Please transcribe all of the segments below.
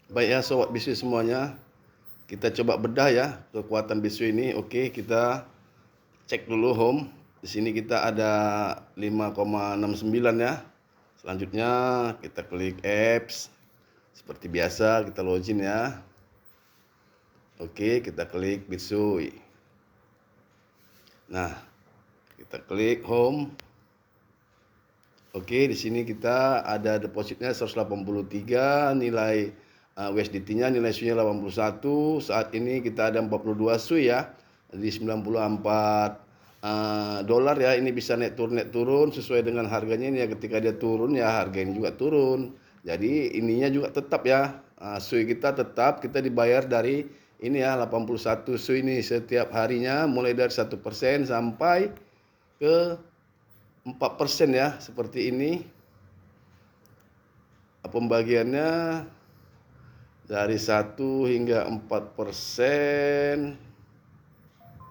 Baik ya sobat bisu semuanya, kita coba bedah ya kekuatan bisu ini. Oke, kita cek dulu home. Di sini kita ada 5,69 ya. Selanjutnya kita klik apps. Seperti biasa kita login ya. Oke, kita klik Bitsui. Nah, kita klik home. Oke, di sini kita ada depositnya 183, nilai USDT-nya nilai SUI-nya 81. Saat ini kita ada 42 SUI ya. Di 94 dolar ya. Ini bisa naik turun sesuai dengan harganya ini ya. Ketika dia turun ya harga ini juga turun. Jadi ininya juga tetap ya. SUI kita tetap kita dibayar dari ini ya 81 SUI ini setiap harinya mulai dari 1% sampai ke 4% ya, seperti ini. Pembagiannya dari 1 hingga 4%.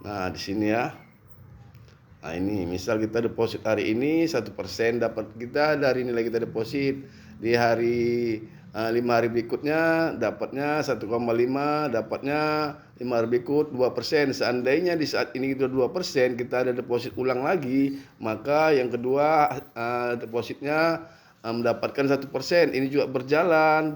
Nah, di sini ya. Nah, ini misal kita deposit hari ini 1% dapat kita dari nilai kita deposit. Di hari 5 hari berikutnya dapatnya 1,5, dapatnya 5 hari berikut 2%. Seandainya di saat ini kita 2%, kita ada deposit ulang lagi, maka yang kedua depositnya mendapatkan 1%. Ini juga berjalan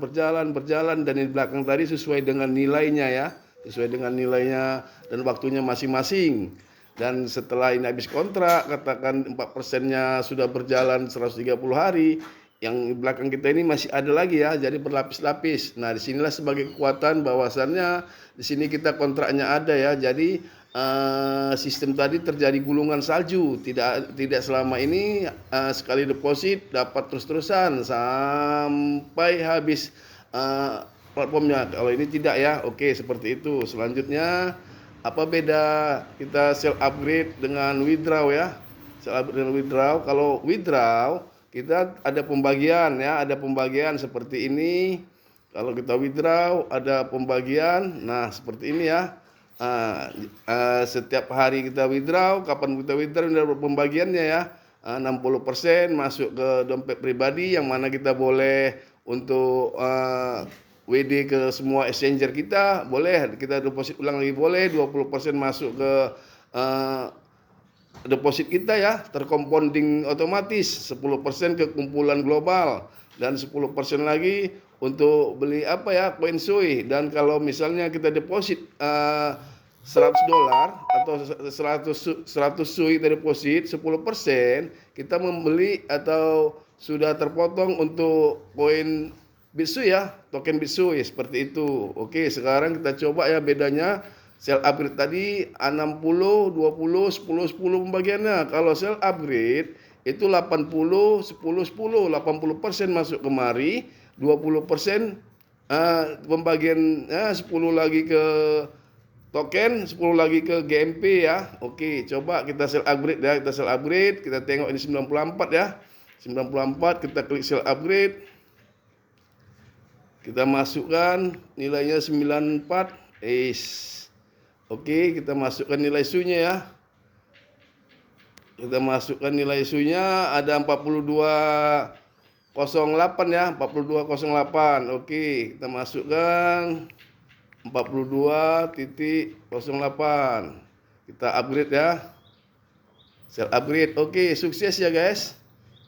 dan di belakang tadi sesuai dengan nilainya ya, sesuai dengan nilainya dan waktunya masing-masing. Dan setelah ini habis kontrak, katakan 4%-nya sudah berjalan 130 hari, yang belakang kita ini masih ada lagi ya, jadi berlapis-lapis. Nah, disinilah sebagai kekuatan bahwasannya di sini kita kontraknya ada ya, jadi sistem tadi terjadi gulungan salju, tidak selama ini sekali deposit dapat terus-terusan sampai habis platformnya. Kalau ini tidak ya. Oke, seperti itu. Selanjutnya apa beda kita sell upgrade dengan withdraw ya? Sell upgrade dengan withdraw. Kalau withdraw kita ada pembagian ya, ada pembagian seperti ini. Kalau kita withdraw ada pembagian. Nah, seperti ini ya. Setiap hari kita withdraw, kapan kita withdraw ini ada pembagiannya ya. 60% masuk ke dompet pribadi yang mana kita boleh untuk WD ke semua exchanger kita, boleh kita deposit ulang lagi, boleh 20% masuk ke deposit kita ya, tercompounding otomatis, 10% ke kumpulan global dan 10% lagi untuk beli apa ya, koin SUI. Dan kalau misalnya kita deposit $100 atau 100 SUI kita deposit 10%, kita membeli atau sudah terpotong untuk koin Bitsui ya, token Bitsui seperti itu. Oke, sekarang kita coba ya bedanya. Sell upgrade tadi 60, 20, 10, 10 pembagiannya. Kalau sell upgrade itu 80, 10, 10, 80% masuk kemari, 20% pembagian 10 lagi ke token, 10 lagi ke GMP ya. Oke, coba kita sell upgrade ya, kita sell upgrade, kita tengok ini 94 ya. 94 kita klik sell upgrade. Kita masukkan nilainya 94. Oke, kita masukkan nilai SUI-nya ya. Kita masukkan nilai SUI-nya ada 4208 ya, 4208. Oke, kita masukkan 42.08. Kita upgrade ya. Sell upgrade. Oke, sukses ya guys.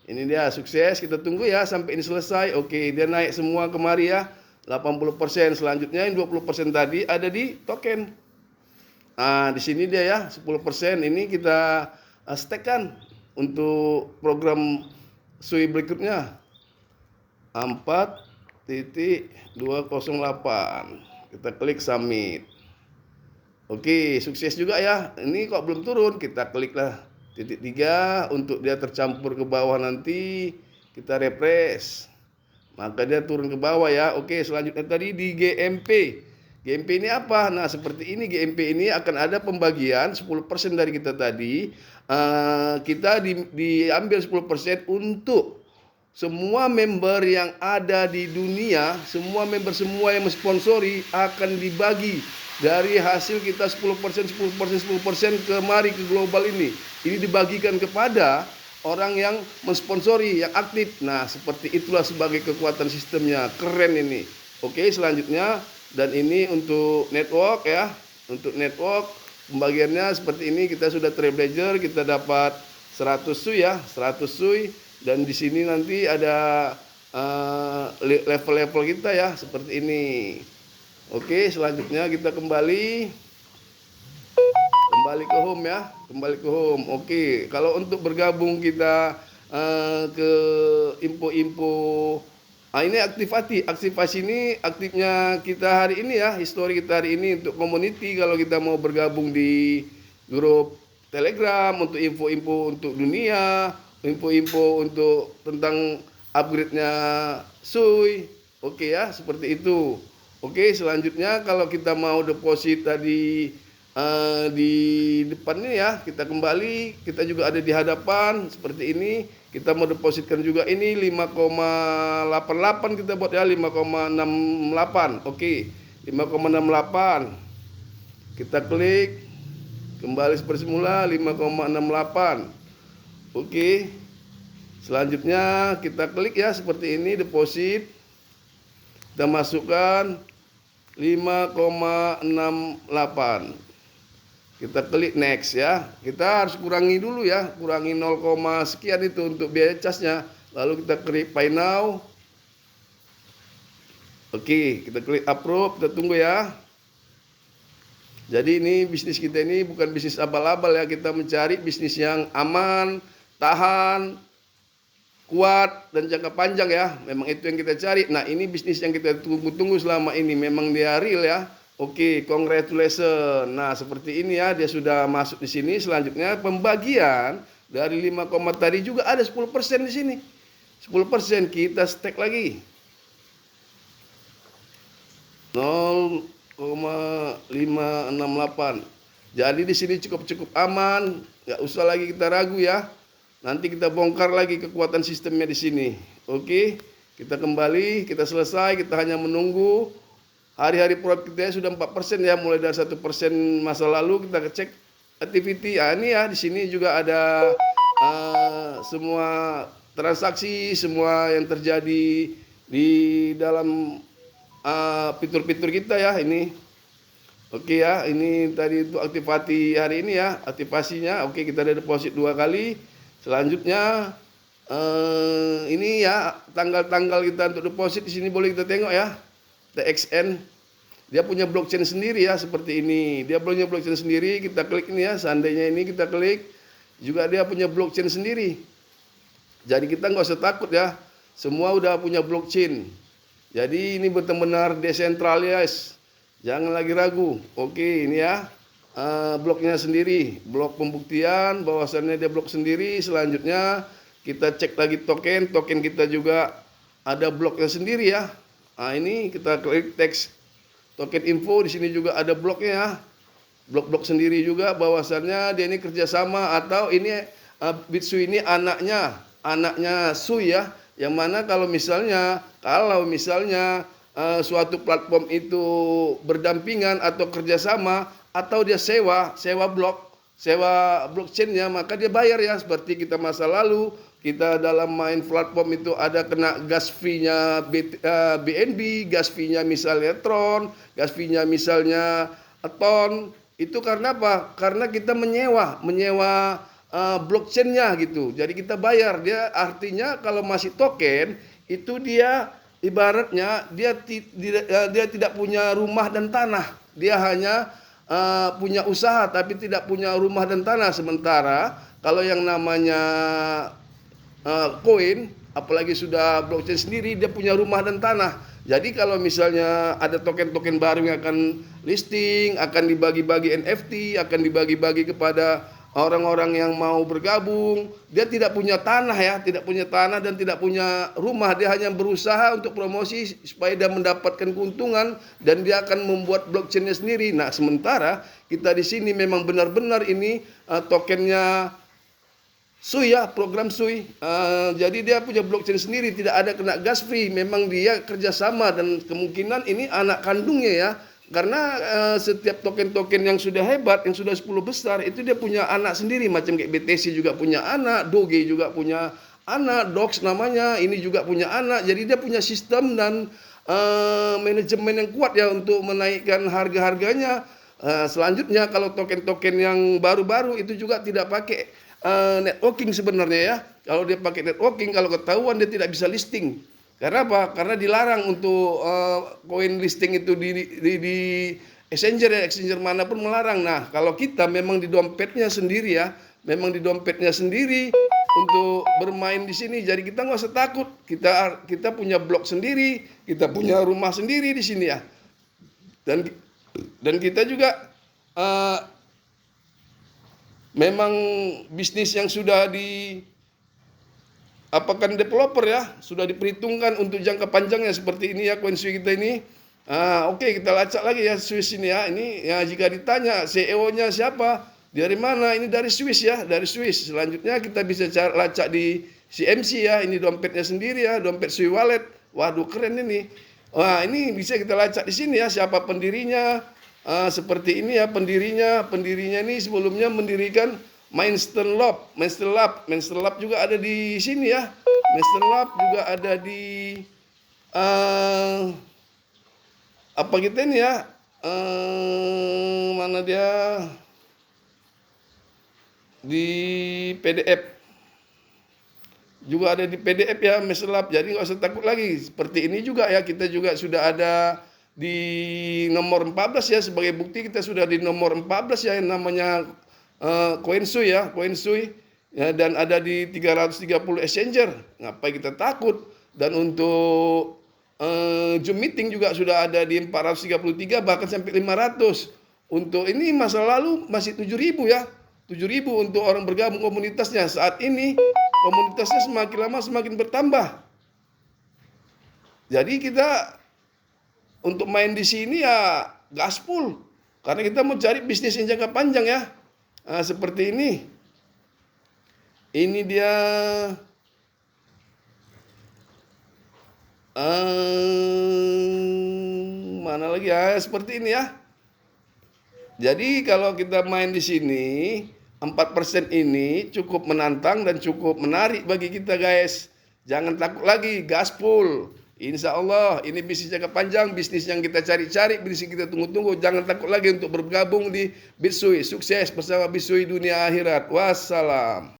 Ini dia sukses, kita tunggu ya sampai ini selesai. Oke, dia naik semua kemari ya. 80%. Selanjutnya yang 20% tadi ada di token. Di sini dia ya, 10% ini kita stack-kan untuk program SUI berikutnya. 4.208. Kita klik submit. Oke, sukses juga ya. Ini kok belum turun, kita kliklah titik 3 untuk dia tercampur ke bawah, nanti kita refresh maka dia turun ke bawah ya. Oke, selanjutnya tadi di GMP. GMP ini apa? Nah, seperti ini. GMP ini akan ada pembagian 10% dari kita tadi. Kita diambil 10% untuk semua member yang ada di dunia, semua member semua yang mensponsori akan dibagi dari hasil kita 10%, 10%, 10% kemari ke global ini. Ini dibagikan kepada orang yang mensponsori, yang aktif. Nah, seperti itulah sebagai kekuatan sistemnya. Keren ini. Oke, selanjutnya, dan ini untuk network ya. Untuk network pembagiannya seperti ini, kita sudah Trailblazer, kita dapat 100 SUI ya, 100 SUI, dan di sini nanti ada level-level kita ya, seperti ini. Oke, selanjutnya kita kembali ke home ya, kembali ke home. Oke, kalau untuk bergabung kita ke info-info. Ini aktivasi ini aktifnya kita hari ini ya, histori kita hari ini untuk community. Kalau kita mau bergabung di grup Telegram untuk info-info untuk dunia, info-info untuk tentang upgrade-nya SUI. Oke ya, seperti itu. Oke, selanjutnya kalau kita mau deposit tadi di depannya ya, kita kembali, kita juga ada di hadapan seperti ini. Kita mau depositkan juga ini 5,88 kita buat ya, 5,68. Oke, 5,68. Kita klik kembali seperti semula 5,68. Oke. Selanjutnya kita klik ya seperti ini, deposit. Kita masukkan 5,68. Kita klik next ya. Kita harus kurangi dulu ya, kurangi 0, sekian itu untuk biaya casnya. Lalu kita klik pay now. Oke, kita klik approve, kita tunggu ya. Jadi ini bisnis kita ini bukan bisnis abal-abal ya, kita mencari bisnis yang aman, tahan, kuat, dan jangka panjang ya. Memang itu yang kita cari. Nah, ini bisnis yang kita tunggu-tunggu selama ini, memang dia real ya. Oke, congratulations. Nah, seperti ini ya, dia sudah masuk di sini. Selanjutnya pembagian dari 5, tadi juga ada 10% di sini. 10% kita stack lagi. 0,568. Jadi di sini cukup aman, nggak usah lagi kita ragu ya. Nanti kita bongkar lagi kekuatan sistemnya di sini. Oke, kita kembali, kita selesai, kita hanya menunggu. Hari-hari profit kita sudah 4% ya, mulai dari 1% masa lalu. Kita cek activity. Ini ya, di sini juga ada semua transaksi, semua yang terjadi di dalam fitur-fitur kita ya ini. Oke ya, ini tadi untuk aktivasi hari ini ya, aktivasinya. Oke, kita ada deposit 2 kali. Selanjutnya ini ya tanggal-tanggal kita untuk deposit di sini boleh kita tengok ya. TXN dia punya blockchain sendiri ya, seperti ini. Dia punya blockchain sendiri, kita klik ini ya. Seandainya ini kita klik, juga dia punya blockchain sendiri. Jadi kita nggak usah takut ya. Semua udah punya blockchain. Jadi ini benar-benar decentralized. Jangan lagi ragu. Oke, ini ya. Bloknya sendiri, blok pembuktian bahwasannya dia blok sendiri. Selanjutnya kita cek lagi token kita juga ada bloknya sendiri ya. Ini kita klik teks token info, di sini juga ada bloknya ya. Blok-blok sendiri juga bahwasannya dia ini kerjasama atau ini BitSui ini anaknya Sui ya. Yang mana kalau misalnya suatu platform itu berdampingan atau kerjasama atau dia sewa blockchainnya, maka dia bayar ya. Seperti kita masa lalu, kita dalam main platform itu ada kena gas fee-nya BNB, gas fee-nya misalnya Tron, gas fee-nya misalnya Aton. Itu karena apa? Karena kita menyewa blockchain-nya gitu. Jadi kita bayar. Dia artinya kalau masih token itu dia ibaratnya dia tidak punya rumah dan tanah. Dia hanya punya usaha tapi tidak punya rumah dan tanah. Sementara kalau yang namanya koin, apalagi sudah blockchain sendiri, dia punya rumah dan tanah. Jadi kalau misalnya ada token-token baru yang akan listing, akan dibagi-bagi NFT, akan dibagi-bagi kepada orang-orang yang mau bergabung, dia tidak punya tanah ya, tidak punya tanah dan tidak punya rumah. Dia hanya berusaha untuk promosi supaya dia mendapatkan keuntungan dan dia akan membuat blockchainnya sendiri. Nah, sementara kita di sini memang benar-benar ini tokennya Sui ya, program Sui. Jadi dia punya blockchain sendiri, tidak ada kena gas fee. Memang dia kerjasama dan kemungkinan ini anak kandungnya ya. Karena setiap token-token yang sudah hebat, yang sudah 10 besar, itu dia punya anak sendiri. Macam kayak BTC juga punya anak, Doge juga punya anak, Dox namanya, ini juga punya anak. Jadi dia punya sistem dan manajemen yang kuat ya untuk menaikkan harga-harganya. Selanjutnya kalau token-token yang baru-baru itu juga tidak pakai networking sebenarnya ya. Kalau dia pakai networking, kalau ketahuan dia tidak bisa listing. Karena apa? Karena dilarang untuk koin listing itu di exchanger ya, exchanger manapun melarang. Nah, kalau kita memang di dompetnya sendiri ya, memang di dompetnya sendiri untuk bermain di sini. Jadi kita nggak usah takut. Kita punya blok sendiri, kita punya rumah sendiri di sini ya. Dan kita juga memang bisnis yang sudah apakan developer ya, sudah diperhitungkan untuk jangka panjangnya seperti ini ya CoinSui kita ini. Oke, kita lacak lagi ya Swiss ini ya. Ini ya jika ditanya CEO-nya siapa, dari mana? Ini dari Swiss ya, dari Swiss. Selanjutnya kita bisa lacak di CMC ya. Ini dompetnya sendiri ya, dompet Sui Wallet. Waduh, keren ini. Wah, ini bisa kita lacak di sini ya, siapa pendirinya. Seperti ini ya pendirinya. Pendirinya ini sebelumnya mendirikan Mainstream Lab juga ada di sini ya. Mainstream Lab juga ada di apa kita ini ya? Mana dia? Di PDF. Juga ada di PDF ya Mainstream Lab. Jadi nggak usah takut lagi. Seperti ini juga ya, kita juga sudah ada di nomor 14 ya, sebagai bukti kita sudah di nomor 14 ya, yang namanya CoinSui ya, CoinSui ya, dan ada di 330 exchanger. Ngapain kita takut? Dan untuk Zoom meeting juga sudah ada di 433 bahkan sampai 500. Untuk ini masa lalu masih 7.000 ya. 7.000 untuk orang bergabung komunitasnya. Saat ini komunitasnya semakin lama semakin bertambah. Jadi kita untuk main di sini ya gaspol, karena kita mau cari bisnis yang jangka panjang ya. Seperti ini. Ini dia mana lagi ya, seperti ini ya. Jadi kalau kita main di sini 4% ini cukup menantang dan cukup menarik bagi kita guys. Jangan takut lagi, gaspol. Insya Allah ini bisnis jangka panjang, bisnis yang kita cari-cari, bisnis yang kita tunggu-tunggu. Jangan takut lagi untuk bergabung di BitSui. Sukses bersama BitSui dunia akhirat. Wassalam.